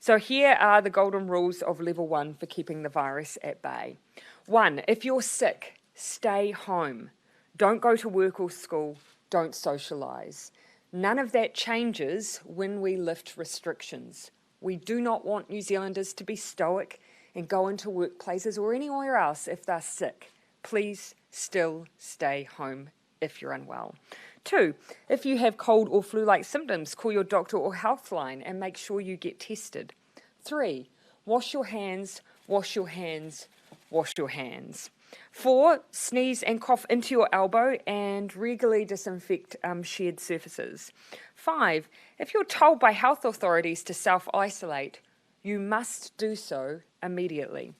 So here are the golden rules of level 1 for keeping the virus at bay. 1, if you're sick, stay home. Don't go to work or school. Don't socialise. None of that changes when we lift restrictions. We do not want New Zealanders to be stoic and go into workplaces or anywhere else if they're sick. Please still stay home if you're unwell. 2, if you have cold or flu-like symptoms, call your doctor or health line and make sure you get tested. 3, wash your hands, wash your hands, wash your hands. 4, sneeze and cough into your elbow and regularly disinfect shared surfaces. 5, if you're told by health authorities to self-isolate, you must do so immediately.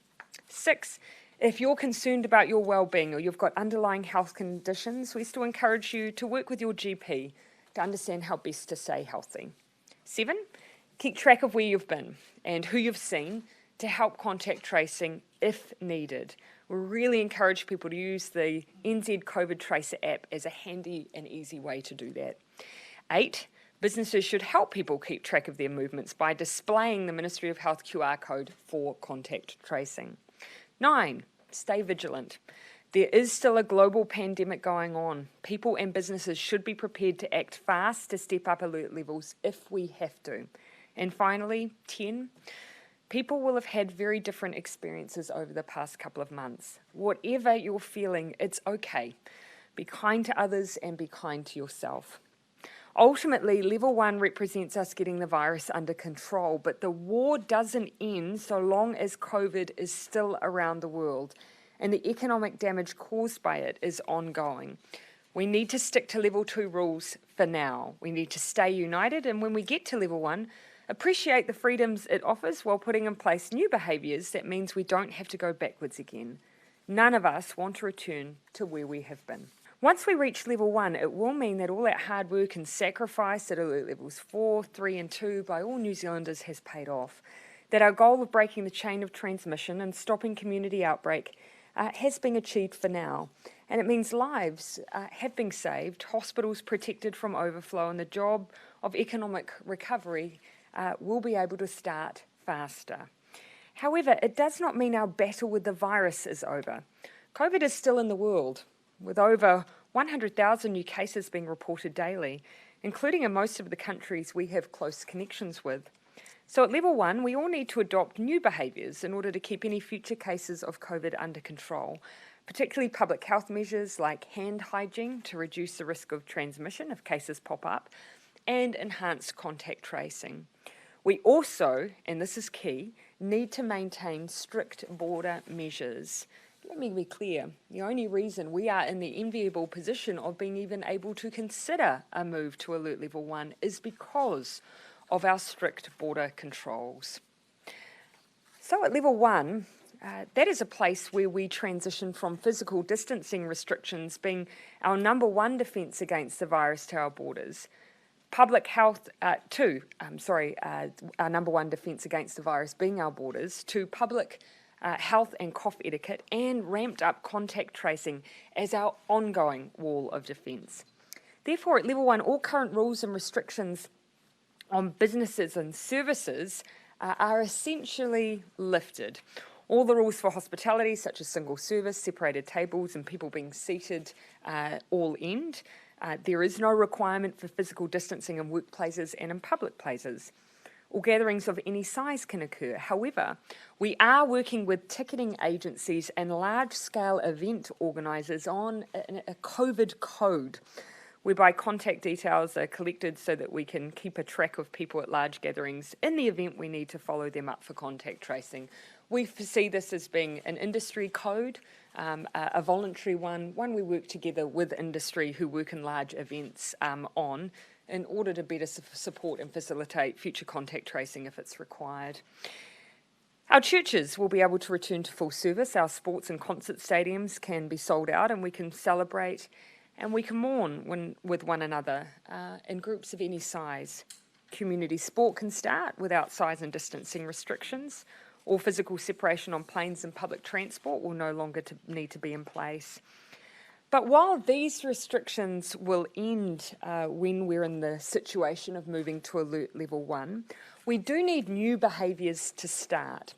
6, if you're concerned about your well-being or you've got underlying health conditions, we still encourage you to work with your GP to understand how best to stay healthy. 7, keep track of where you've been and who you've seen to help contact tracing if needed. We really encourage people to use the NZ COVID Tracer app as a handy and easy way to do that. 8, businesses should help people keep track of their movements by displaying the Ministry of Health QR code for contact tracing. 9, stay vigilant. There is still a global pandemic going on. People and businesses should be prepared to act fast to step up alert levels if we have to. And finally, 10, people will have had very different experiences over the past couple of months. Whatever you're feeling, it's okay. Be kind to others and be kind to yourself. Ultimately, level 1 represents us getting the virus under control, but the war doesn't end so long as COVID is still around the world, and the economic damage caused by it is ongoing. We need to stick to level 2 rules for now. We need to stay united, and when we get to level 1, appreciate the freedoms it offers while putting in place new behaviours that means we don't have to go backwards again. None of us want to return to where we have been. Once we reach level 1, it will mean that all that hard work and sacrifice at alert levels 4, 3 and 2 by all New Zealanders has paid off. That our goal of breaking the chain of transmission and stopping community outbreak has been achieved for now. And it means lives have been saved, hospitals protected from overflow, and the job of economic recovery will be able to start faster. However, it does not mean our battle with the virus is over. COVID is still in the world, with over 100,000 new cases being reported daily, including in most of the countries we have close connections with. So at level 1, we all need to adopt new behaviours in order to keep any future cases of COVID under control, particularly public health measures like hand hygiene to reduce the risk of transmission if cases pop up, and enhanced contact tracing. We also, and this is key, need to maintain strict border measures. Let me be clear, the only reason we are in the enviable position of being even able to consider a move to alert level 1 is because of our strict border controls. So at level 1, that is a place where we transition from physical distancing restrictions being our number 1 defence against the virus to our borders. Public health, our number 1 defence against the virus being our borders, to public health and cough etiquette, and ramped up contact tracing as our ongoing wall of defence. Therefore, at level 1, all current rules and restrictions on businesses and services are essentially lifted. All the rules for hospitality, such as single service, separated tables, and people being seated, all end. There is no requirement for physical distancing in workplaces and in public places. All gatherings of any size can occur. However, we are working with ticketing agencies and large-scale event organisers on a COVID code, whereby contact details are collected so that we can keep a track of people at large gatherings. In the event we need to follow them up for contact tracing. We see this as being an industry code, a voluntary one we work together with industry who work in large events on, in order to better support and facilitate future contact tracing if it's required. Our churches will be able to return to full service. Our sports and concert stadiums can be sold out, and we can celebrate and we can mourn with one another in groups of any size. Community sport can start without size and distancing restrictions. All physical separation on planes and public transport will no longer need to be in place. But while these restrictions will end when we're in the situation of moving to alert level 1, we do need new behaviours to start.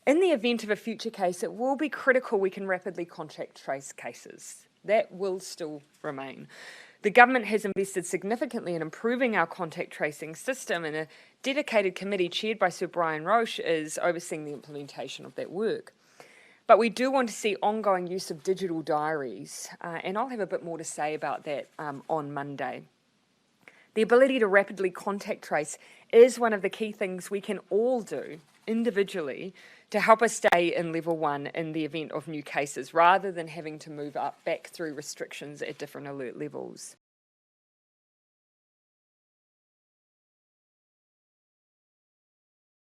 In the event of a future case, it will be critical we can rapidly contact trace cases. That will still remain. The government has invested significantly in improving our contact tracing system, and a dedicated committee chaired by Sir Brian Roche is overseeing the implementation of that work. But we do want to see ongoing use of digital diaries, and I'll have a bit more to say about that on Monday. The ability to rapidly contact trace is one of the key things we can all do individually to help us stay in level 1 in the event of new cases, rather than having to move up back through restrictions at different alert levels.